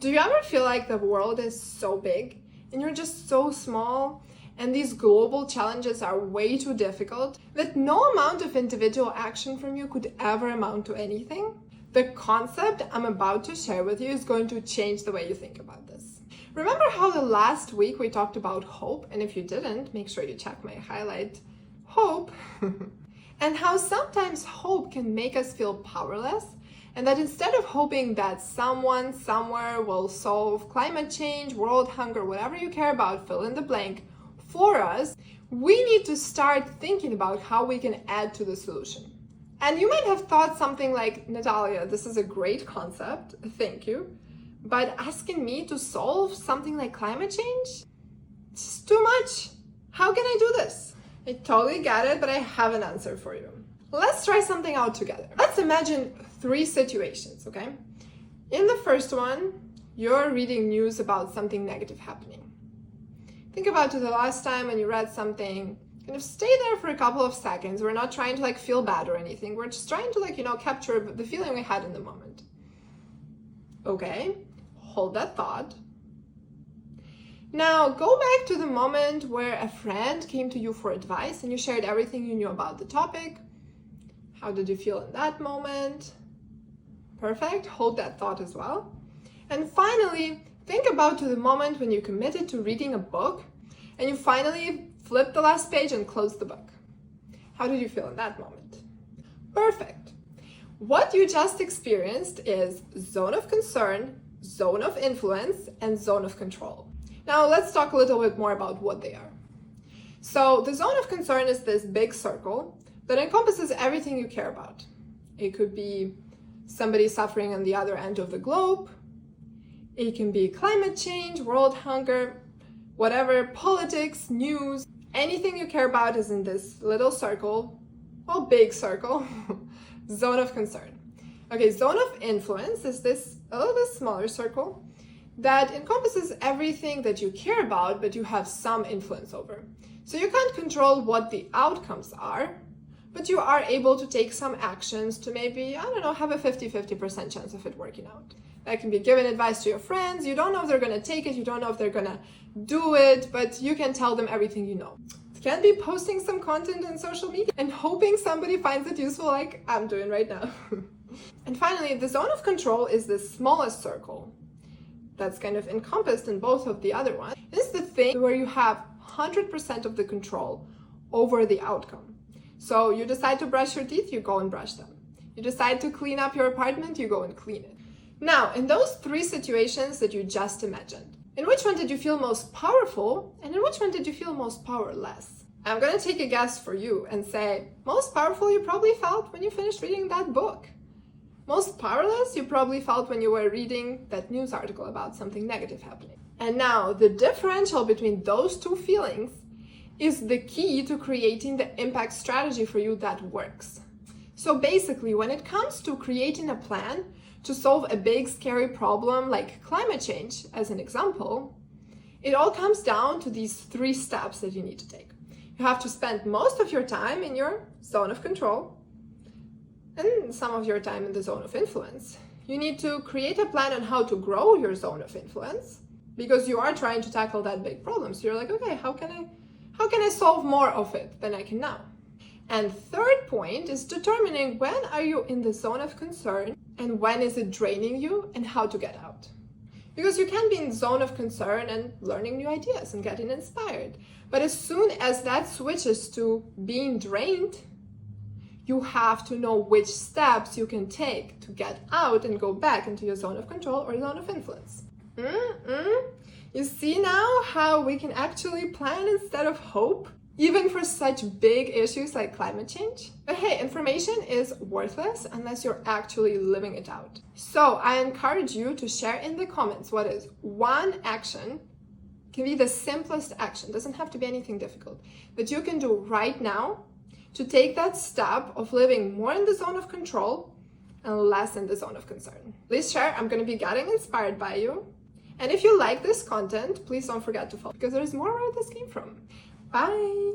Do you ever feel like the world is so big and you're just so small and these global challenges are way too difficult that no amount of individual action from you could ever amount to anything? The concept I'm about to share with you is going to change the way you think about this. Remember how the last week we talked about hope? And if you didn't, make sure you check my highlight, hope. And how sometimes hope can make us feel powerless, and that instead of hoping that someone somewhere will solve climate change, world hunger, whatever you care about, fill in the blank, for us, we need to start thinking about how we can add to the solution. And you might have thought something like, Natalia, this is a great concept, thank you, but asking me to solve something like climate change? It's too much. How can I do this? I totally get it, but I have an answer for you. Let's try something out together. Let's imagine 3 situations, okay? In the first one, you're reading news about something negative happening. Think about the last time when you read something, kind of stay there for a couple of seconds. We're not trying to feel bad or anything. We're just trying to capture the feeling we had in the moment. Okay, hold that thought. Now go back to the moment where a friend came to you for advice and you shared everything you knew about the topic. How did you feel in that moment? Perfect, hold that thought as well. And finally, think about the moment when you committed to reading a book and you finally flipped the last page and closed the book. How did you feel in that moment? Perfect. What you just experienced is zone of concern, zone of influence, and zone of control. Now let's talk a little bit more about what they are. So the zone of concern is this big circle that encompasses everything you care about. It could be somebody suffering on the other end of the globe. It can be climate change, world hunger, whatever, politics, news. Anything you care about is in this little circle, well, big circle, zone of concern. Okay, zone of influence is this a little bit smaller circle that encompasses everything that you care about, but you have some influence over. So you can't control what the outcomes are, but you are able to take some actions to maybe, have a 50-50% chance of it working out. That can be giving advice to your friends. You don't know if they're going to take it. You don't know if they're going to do it, but you can tell them everything you know. It can be posting some content on social media and hoping somebody finds it useful like I'm doing right now. And finally, the zone of control is the smallest circle that's kind of encompassed in both of the other ones. This is the thing where you have 100% of the control over the outcome. So you decide to brush your teeth, you go and brush them. You decide to clean up your apartment, you go and clean it. Now, in those 3 situations that you just imagined, in which one did you feel most powerful and in which one did you feel most powerless? I'm going to take a guess for you and say, most powerful you probably felt when you finished reading that book. Most powerless you probably felt when you were reading that news article about something negative happening. And now, the differential between those 2 feelings is the key to creating the impact strategy for you that works. So basically, when it comes to creating a plan to solve a big, scary problem like climate change, as an example, it all comes down to these 3 steps that you need to take. You have to spend most of your time in your zone of control and some of your time in the zone of influence. You need to create a plan on how to grow your zone of influence because you are trying to tackle that big problem. So you're like, okay, how can I solve more of it than I can now? And third point is determining when are you in the zone of concern and when is it draining you and how to get out. Because you can be in the zone of concern and learning new ideas and getting inspired. But as soon as that switches to being drained, you have to know which steps you can take to get out and go back into your zone of control or zone of influence. You see now how we can actually plan instead of hope, even for such big issues like climate change? But hey, information is worthless unless you're actually living it out. So I encourage you to share in the comments what is one action, can be the simplest action, doesn't have to be anything difficult, that you can do right now to take that step of living more in the zone of control and less in the zone of concern. Please share, I'm going to be getting inspired by you. And if you like this content, please don't forget to follow because there's more where this came from. Bye!